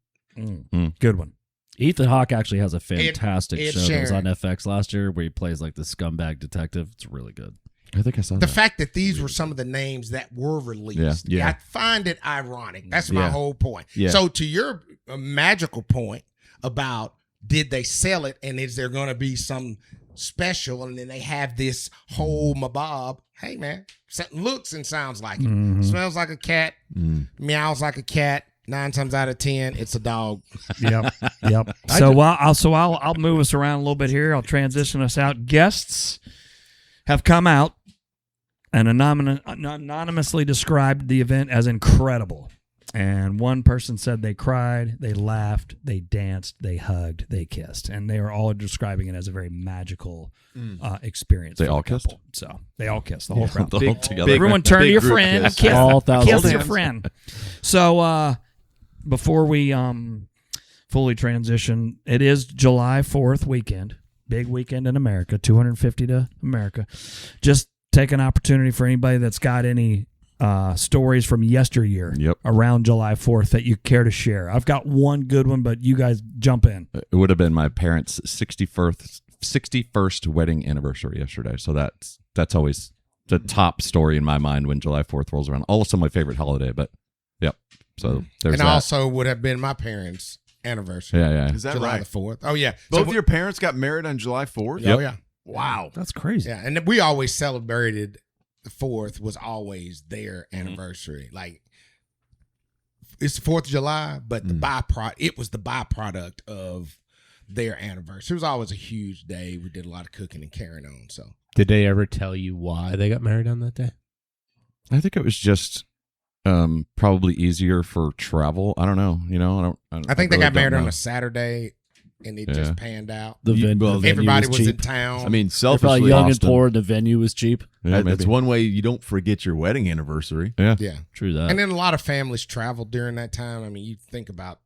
Good one. Ethan Hawke actually has a fantastic Ed show that was on Sheeran. FX last year where he plays like the scumbag detective. It's really good. I think I saw the that. fact that these were some of the names that were released, Yeah. I find it ironic. That's my Yeah. whole point. Yeah. So to your magical point about did they sell it and is there going to be some special and then they have this whole mabob. Hey man, looks and sounds like it. Mhm. Smells like a cat, meows like a cat. 9 times out of 10, it's a dog. Yep. So I'll move us around a little bit here. I'll transition us out. Guests have come out and anonymously described the event as incredible. And one person said they cried, they laughed, they danced, they hugged, they kissed, and they are all describing it as a very magical experience. They for the all kissed? couple. So they all kissed. The whole crowd. The whole together. Everyone turn to big your group friend. kiss. Kiss, All thousand kiss your hands. friend. So before we fully transition, it is July 4th weekend. Big weekend in America. 250 to America. Just take an opportunity for anybody that's got any stories from yesteryear around July 4th that you care to share. I've got one good one, but you guys jump in. It would have been my parents' 61st wedding anniversary yesterday. So that's always the top story in my mind when July 4th rolls around. Also my favorite holiday, but yep. So there's And that. also would have been my parents' anniversary. Yeah. Is that July right? the 4th. Oh, yeah. Both So your parents got married on July 4th? Oh, yeah. Wow. That's crazy. Yeah, and we always celebrated the 4th was always their anniversary. Like it's the 4th of July, but the it was the byproduct of their anniversary. It was always a huge day. We did a lot of cooking and carrying on. So Did they ever tell you why they got married on that day? I think it was just probably easier for travel. I don't know. I think they really got married don't on know. a Saturday, and it Yeah. just panned out. The venue Everybody was in cheap. town. I mean, They're selfishly, probably young and Boston. poor. The venue was cheap. Yeah, that's maybe. one way you don't forget your wedding anniversary. Yeah. yeah. True that. And then a lot of families traveled during that time. I mean, you think about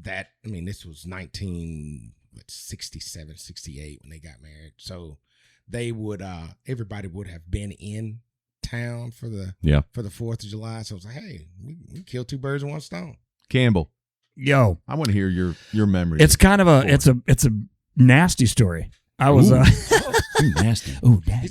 that. I mean, this was 1967, 68 when they got married. So they would, everybody would have been in town for the 4th of July. So it was like, hey, we killed 2 birds with 1 stone. Campbell, Yo, I want to hear your memories. it's kind of it's a nasty story. I was Nasty.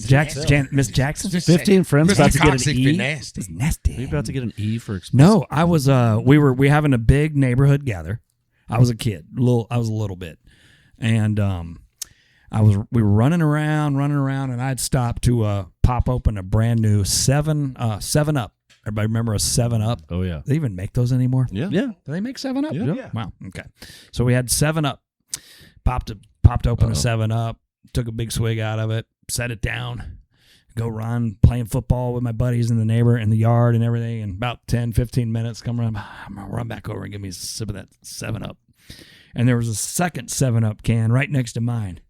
Jackson, Miss Jackson. 15 friends Mr. about to get Toxic an be E. nasty. It's nasty. Are you about to get an E for expensive? No, I was we having a big neighborhood gather. I was a kid. I was a little bit. And we were running around and I'd stopped to pop open a brand new 7 Up. Everybody remember a 7 Up? Oh, yeah. Do they even make those anymore? Yeah. Yeah. Do they make 7 Up? Yeah. Wow. Okay. So we had 7 Up. Popped open a 7 Up, took a big swig out of it, set it down, go run, playing football with my buddies in the yard and everything. And about 10, 15 minutes, I'm going to run back over and give me a sip of that 7 Up. And there was a second 7 Up can right next to mine.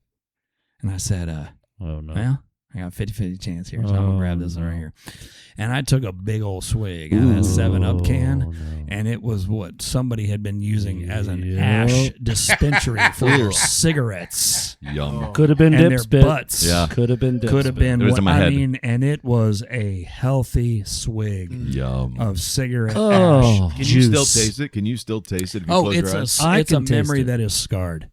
And I said, Oh no. well, I got a 50-50 chance here, so I'm going to grab this right here. And I took a big old swig out of that 7-Up can, no. and it was what somebody had been using as an ash dispensary for cigarettes. Yum. Could have been And dip their spit. butts. Yeah. Could have been dip Could have spit. been It was what in my I head. mean, and it was a healthy swig Yum. of cigarette Oh. ash Can juice. you still taste it? Can you still taste it if you Oh, close it's your a eyes? I it's a can taste memory it. that is scarred.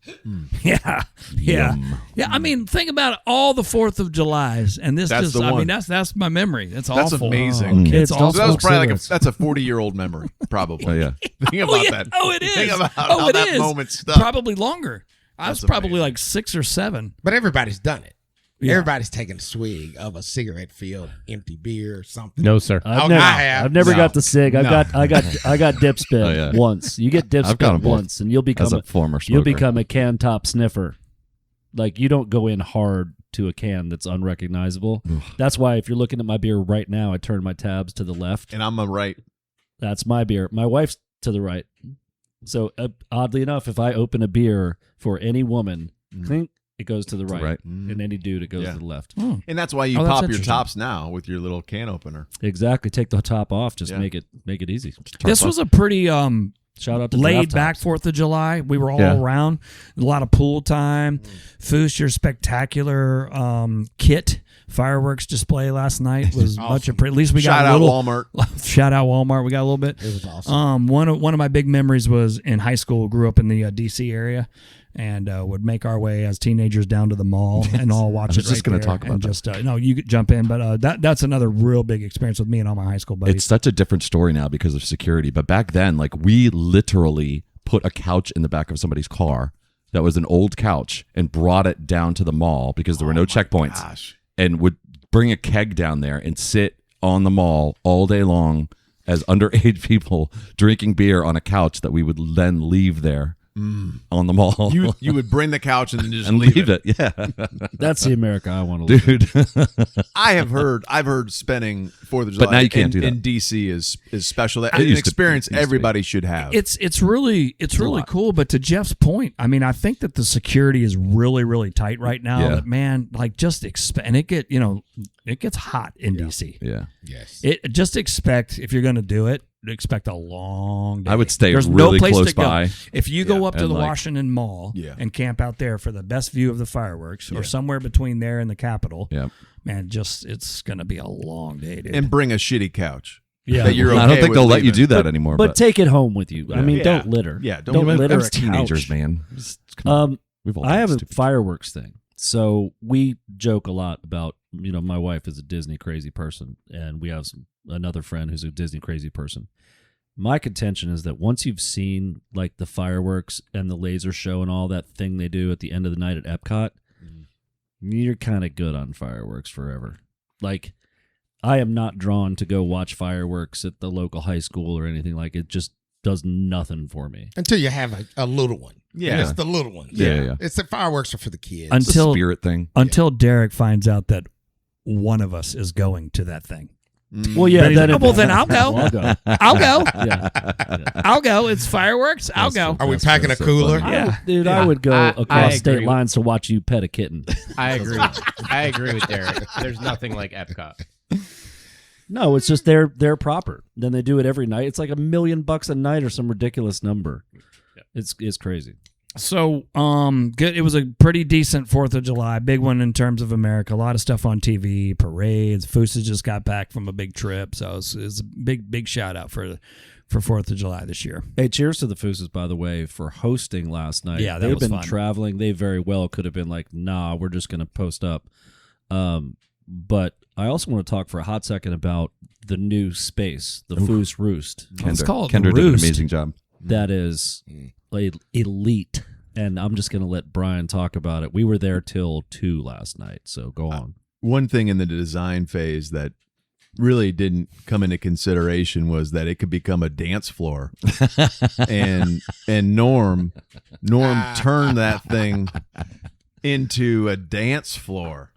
Yeah, yeah, Yum. yeah. I mean, think about it, all the 4th of Julys, and this That's just. the I one. mean, that's my memory. That's That's awful. amazing. It's Kids, awful. don't So that was smoke probably cigarettes. that's a 40-year-old memory, probably. Oh, yeah. Think about that. Oh, it is. Think about Oh, how it that is. moment stuck. Probably longer. I was That's probably amazing. like 6 or 7. But everybody's done it. Yeah. Everybody's taken a swig of a cigarette-filled empty beer or something. No, sir. I've Oh, never, I have. I've never No. got the cig. I No. got dip spit Oh, yeah. once. You get dip I've got 'em spit both. once, and you'll become As a former you'll smoker. become a can top sniffer. Like, you don't go in hard to a can that's unrecognizable. That's why if you're looking at my beer right now, I turn my tabs to the left. And I'm a right. That's my beer. My wife's to the right. So oddly enough, if I open a beer for any woman, clink, it goes to the right. right. And any dude, it goes Yeah. to the left. And that's why you Oh, that's pop your interesting. tops now with your little can opener. Exactly. Take the top off. Just Yeah. make it easy. This was a pretty Shout out to laid Draft back Tops. 4th of July. We were all Yeah. around. A lot of pool time. Fuhs, your spectacular kit fireworks display last night was much Awesome. at least we Shout got out a little Walmart. shout out Walmart. We got a little bit. It was awesome. One of my big memories was in high school. Grew up in the DC area, and would make our way as teenagers down to the mall and all watch I was it. just going gonna to talk about and that. just no, you could jump in, but that's another real big experience with me and all my high school buddies. It's such a different story now because of security. But back then, like, we literally put a couch in the back of somebody's car that was an old couch and brought it down to the mall because there were no checkpoints, Gosh. and would bring a keg down there and sit on the mall all day long as underage people drinking beer on a couch that we would then leave there on the mall. You would bring the couch and then just and leave it. Yeah. That's the America I want to live. Dude. I've heard spending 4th of July But now you can't in, do that. in DC is special. That It an used to- experience it used to be. everybody should have. It's really lot. cool. But to Jeff's point, I mean, I think that the security is really tight right now. Yeah. That man, like, just expect, and it gets hot in DC. Yeah. Yes. It just expect, if you're going to do it, expect a long day. I would stay There's really no place close to go. by. If you go up to and the like- Washington Mall Yeah. and camp out there for the best view of the fireworks, or somewhere between there and the Capitol, Yeah. man, it's going to be a long day, dude. and bring a shitty couch. Yeah. that you're I okay don't think with they'll let you leaving. do that anymore. But take it home with you. I mean, Yeah. don't litter. Yeah, don't that litter was a teenagers, couch. man. Just, come on. We've all I done have a stupid fireworks thing. So we joke a lot about, my wife is a Disney crazy person, and we have another friend who's a Disney crazy person. My contention is that once you've seen like the fireworks and the laser show and all that thing they do at the end of the night at Epcot, you're kind of good on fireworks forever. Like, I am not drawn to go watch fireworks at the local high school or anything. Like, it just does nothing for me. Until you have a little one. Yeah. It's the little ones. Yeah. It's the fireworks are for the kids. It's a until spirit thing. Derek finds out that one of us is going to that thing. Well, yeah, Then he's then like, "Oh, well, then I'll go. I'll go. I'll go. Yeah. I'll go. It's fireworks. I'll go. Are we That's packing a so cooler? funny. Yeah. Dude, I would go I across state agree. lines to watch you pet a kitten. I agree. I agree with Derek. There's nothing like Epcot. No, it's just they're proper. Then they do it every night. It's like $1 million a night or some ridiculous number. It's crazy. So, good. It was a pretty decent 4th of July, big one in terms of America. A lot of stuff on TV, parades. Fuhs just got back from a big trip, so it's a big shout out for 4th of July this year. Hey, cheers to the Fuhs, by the way, for hosting last night. Yeah, that they've was been fun. traveling. They very well could have been like, nah, we're just going to post up. But I also want to talk for a hot second about the new space, the Fuhs Roost. It's called Kendra The did an Roost. amazing job. That is elite. And I'm just going to let Brian talk about it. We were there till 2 last night, so go on. One thing in the design phase that really didn't come into consideration was that it could become a dance floor. and Norm turned that thing into a dance floor.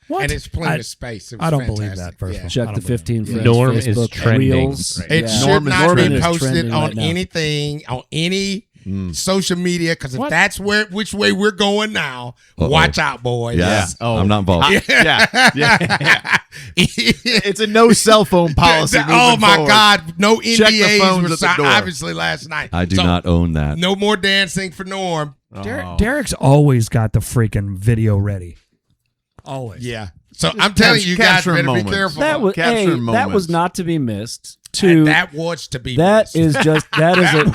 What? And it's plenty of space. It was I don't believe fantastic. that, first of Yeah. all. Check I the don't believe 15 it. Friends Norm is Facebook trending Reels. right It now. should Norm is not trending. be posted Trending on right now. anything, on any social media, because if that's which way we're going now, watch out, boys. Yeah. I'm not involved. Yeah. It's a no cell phone policy. Oh my forward. God, no Check the NDAs phones were at the signed door. obviously last night. I do not own that. No more dancing for Norm. Derek's always got the freaking video ready. Always. Yeah. So I'm telling you guys, capturing better be moments. careful. That was Capturing that moments. was not to be missed. And that was to be That missed. is just that is a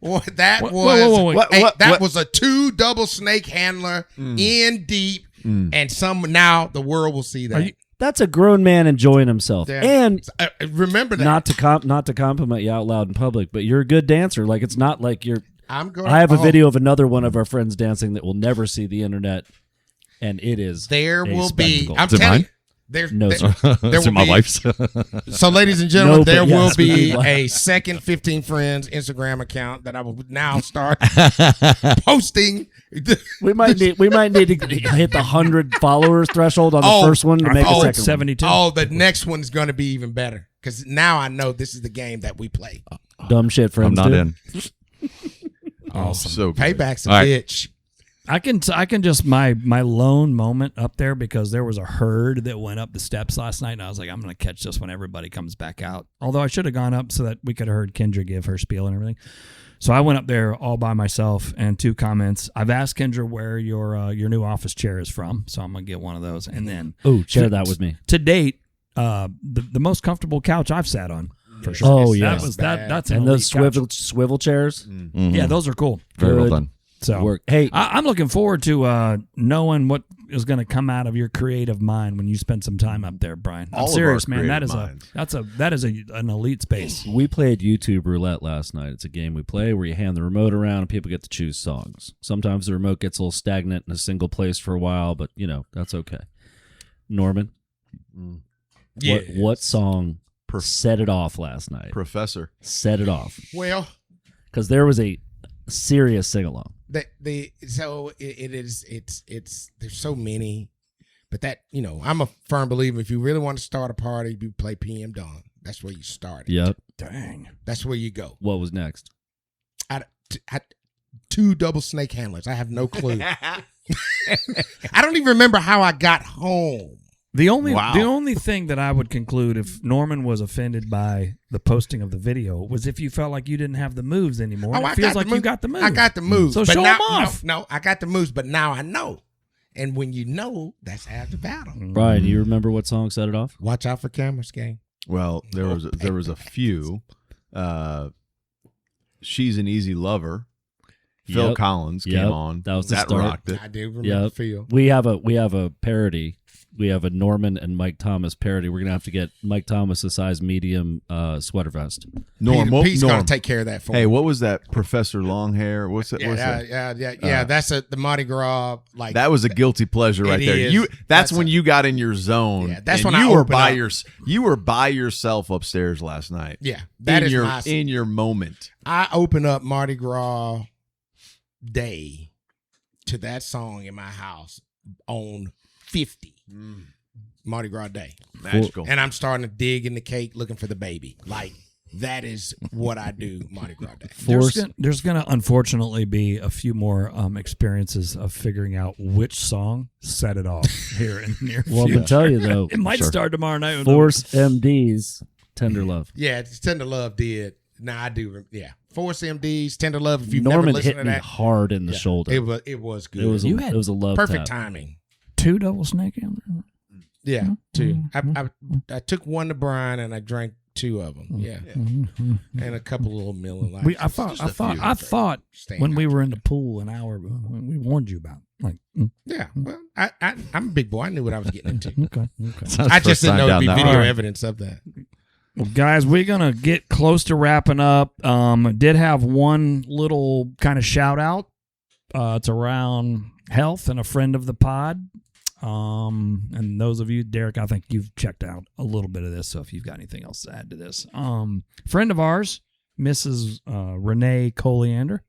that was a 2 double snake handler in deep, and now the world will see that. that's a grown man enjoying himself. Yeah. And remember that. not to compliment you out loud in public, but you're a good dancer. Like it's not like you're. I have a video of another one of our friends dancing that will never see the internet, and it is There a will be. spectacle. I'm Is it telling mine? you. There No, there- sir. there It's will my be- wife's. So, ladies and gentlemen, No, but there will yes, we be do. a second 15 Friends Instagram account that I will now start posting. We might need to hit the 100 followers threshold on the first one to make a second. 72. Oh, the next one's going to be even better because now I know this is the game that we play. Dumb shit friends. I'm not do. in. Awesome. So good. Payback's a All right. bitch. I can just my lone moment up there because there was a herd that went up the steps last night, and I was like, I'm going to catch this when everybody comes back out. Although I should have gone up so that we could have heard Kendra give her spiel and everything. So I went up there all by myself, and 2 comments. I've asked Kendra where your new office chair is from, so I'm going to get one of those. And then Share that with me. to date, the most comfortable couch I've sat on for sure. Oh, That yes. was that. That's an And those elite couch. swivel chairs. Yeah, those are cool. Very well Good. done. So Work. Hey, I'm looking forward to knowing what is going to come out of your creative mind when you spend some time up there, Brian. I'm All of serious, our man. That creative is minds. that is an elite space. Mm. we played YouTube Roulette last night. It's a game we play where you hand the remote around and people get to choose songs. Sometimes the remote gets a little stagnant in a single place for a while, but that's okay. Norman, what song set it off last night? Professor. Set it off Well, because there was a serious sing along. it's there's so many, but that I'm a firm believer. If you really want to start a party, you play PM Dawn. That's where you start. Yep. Dang. That's where you go. What was next? I 2 double snake handlers. I have no clue. I don't even remember how I got home. The only thing that I would conclude if Norman was offended by the posting of the video was if you felt like you didn't have the moves anymore. Oh, And I it feels got like the you got the moves. I got the moves. So but show now, 'em off. No, I got the moves, but now I know. And when you know, that's half the battle. Brian, do you remember what song set it off? Watch out for cameras, gang. Well, there was a few. She's an Easy Lover. Phil Yep. Collins came Yep. on. That was the that start. rocked it. I do remember Yep. Phil. We have a parody. We have a Norman and Mike Thomas parody. We're gonna have to get Mike Thomas a size medium sweater vest. Norm, Pete's Norm. gonna take care of that for Hey, me. what was that? Professor Longhair? What's that? What's that? Yeah. That's the Mardi Gras. Like That was a guilty pleasure right It there. is. That's That's when you got in your zone. Yeah, that's and when you I were open by up. you were by yourself upstairs last night. Yeah, that in is your my. in your moment. I open up Mardi Gras Day to that song in my house on 50 Mardi Gras Day, Magical. and I'm starting to dig in the cake looking for the baby. Like that is what I do Mardi Gras Day. There's going to unfortunately be a few more experiences of figuring out which song set it off here in the near Well, I'm future. gonna tell you though. It might start tomorrow night. Force MD's Tender Love. Yeah, it's Tender Love did. Now I do. Yeah, Force MDs, Tender Love. If you've Norman never listened hit to me that, hard in the shoulder. it was good. It was You a, had it was a love perfect tap. timing. 2 double snake handlers. Yeah, 2. I took one to Brian and I drank 2 of them. Yeah, and a couple little Miller Lights. I thought when we were in the pool an hour ago, we warned you about Yeah, well, I'm a big boy. I knew what I was getting into. Okay. I just didn't know there'd be video road. evidence of that. Well, guys, we're gonna get close to wrapping up. Did have one little kind of shout out. It's around health and a friend of the pod. And those of you, Derek, I think you've checked out a little bit of this. So if you've got anything else to add to this, friend of ours, Mrs. Renee Coliander,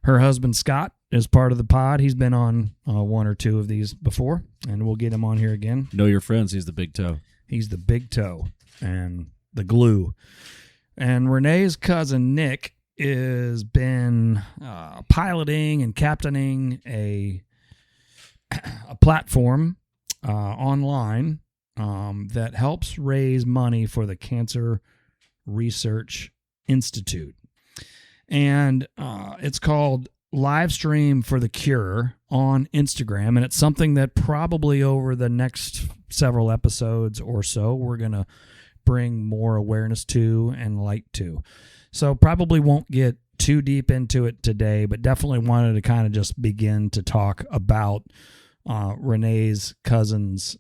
her husband Scott is part of the pod. He's been on 1 or 2 of these before, and we'll get him on here again. Know your friends. He's the big toe. He's the big toe and the glue. And Renee's cousin Nick is been piloting and captaining a platform online that helps raise money for the Cancer Research Institute. And it's called Livestream for the Cure on Instagram. And it's something that probably over the next several episodes or so, we're going to bring more awareness to and light to. So probably won't get too deep into it today, but definitely wanted to kind of just begin to talk about Renee's cousin's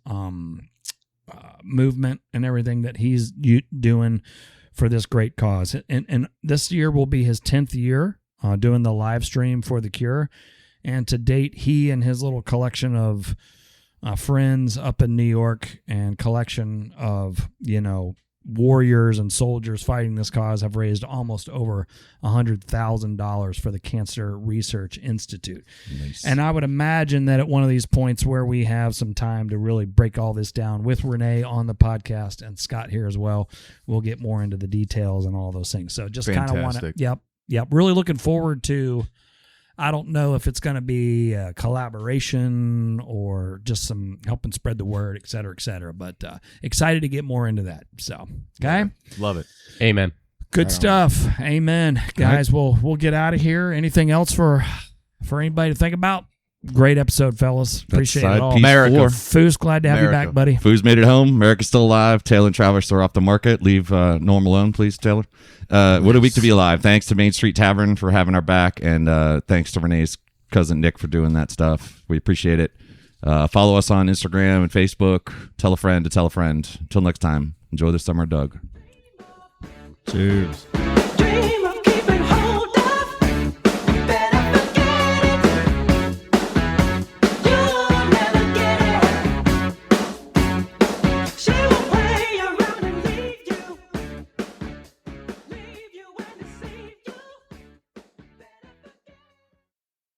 movement and everything that he's doing for this great cause. And this year will be his 10th year doing the live stream for the cure. And to date, he and his little collection of friends up in New York and collection of, warriors and soldiers fighting this cause have raised almost over $100,000 for the Cancer Research Institute. Nice. And I would imagine that at one of these points where we have some time to really break all this down with Renee on the podcast and Scott here as well, we'll get more into the details and all those things. So just kind of want to, yep. Really looking forward to, I don't know if it's going to be a collaboration or just some helping spread the word, et cetera, but excited to get more into that. So, okay. Love it. Amen. Good stuff. Amen. Guys, we'll get out of here. Anything else for anybody to think about? Great episode, fellas. Appreciate it all. America. Fuhs, glad to have you back, buddy. Fuhs made it home. America's still alive. Taylor and Travis are off the market. Leave Norm alone, please, Taylor. What a week to be alive. Thanks to Main Street Tavern for having our back, and thanks to Renee's cousin Nick for doing that stuff. We appreciate it. Follow us on Instagram and Facebook. Tell a friend to tell a friend. Until next time, enjoy the summer, Doug. Cheers.